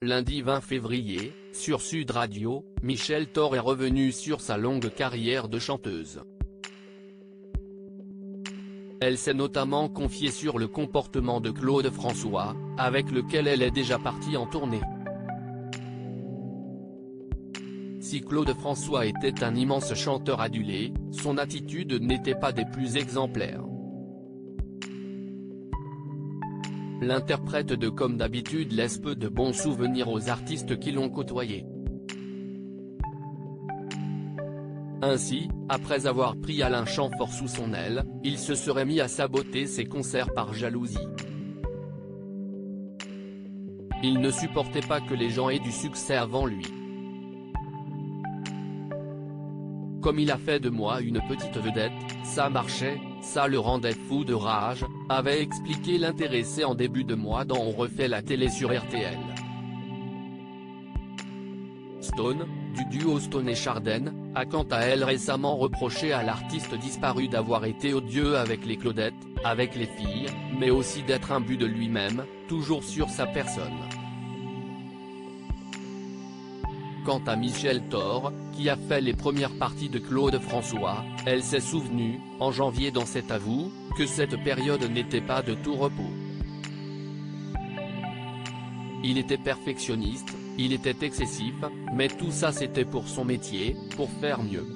Lundi 20 février, sur Sud Radio, Michel Thor est revenu sur sa longue carrière de chanteuse. Elle s'est notamment confiée sur le comportement de Claude François, avec lequel elle est déjà partie en tournée. Si Claude François était un immense chanteur adulé, son attitude n'était pas des plus exemplaires. L'interprète de Comme d'habitude laisse peu de bons souvenirs aux artistes qui l'ont côtoyé. Ainsi, après avoir pris Alain Chamfort sous son aile, il se serait mis à saboter ses concerts par jalousie. Il ne supportait pas que les gens aient du succès avant lui. Comme il a fait de moi une petite vedette, ça marchait, ça le rendait fou de rage, avait expliqué l'intéressé en début de mois dans On refait la télé sur RTL. Stone, du duo Stone et Chardenne, a quant à elle récemment reproché à l'artiste disparu d'avoir été odieux avec les Claudettes, avec les filles, mais aussi d'être imbu de lui-même, toujours sur sa personne. Quant à Michel Thor, qui a fait les premières parties de Claude François, elle s'est souvenue, en janvier dans cet avou, que cette période n'était pas de tout repos. Il était perfectionniste, il était excessif, mais tout ça c'était pour son métier, pour faire mieux.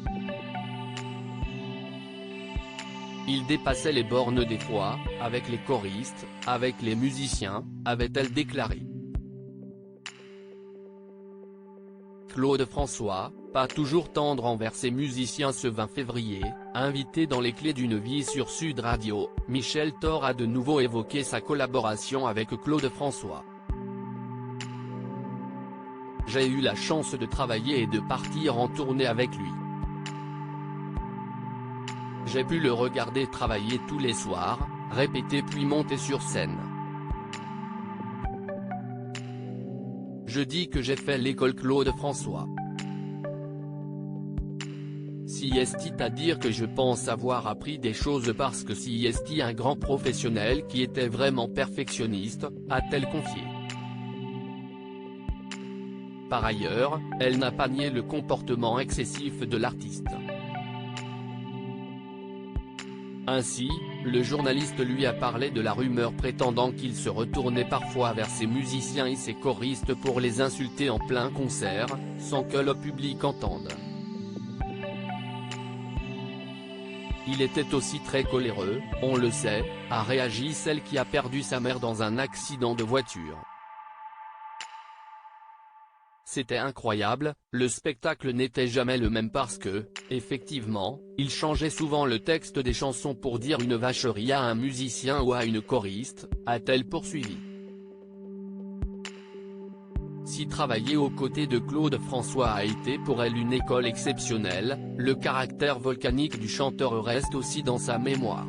Il dépassait les bornes des fois, avec les choristes, avec les musiciens, avait-elle déclaré. Claude François, pas toujours tendre envers ses musiciens ce 20 février, invité dans Les Clés d'une vie sur Sud Radio, Michel Thor a de nouveau évoqué sa collaboration avec Claude François. J'ai eu la chance de travailler et de partir en tournée avec lui. J'ai pu le regarder travailler tous les soirs, répéter puis monter sur scène. Je dis que j'ai fait l'école Claude François. Si est à dire que je pense avoir appris des choses parce que si est un grand professionnel qui était vraiment perfectionniste, a-t-elle confié. Par ailleurs, elle n'a pas nié le comportement excessif de l'artiste. Ainsi, le journaliste lui a parlé de la rumeur prétendant qu'il se retournait parfois vers ses musiciens et ses choristes pour les insulter en plein concert, sans que le public entende. Il était aussi très coléreux, on le sait, a réagi celle qui a perdu sa mère dans un accident de voiture. C'était incroyable, le spectacle n'était jamais le même parce que, effectivement, il changeait souvent le texte des chansons pour dire une vacherie à un musicien ou à une choriste, a-t-elle poursuivi. Si travailler aux côtés de Claude François a été pour elle une école exceptionnelle, le caractère volcanique du chanteur reste aussi dans sa mémoire.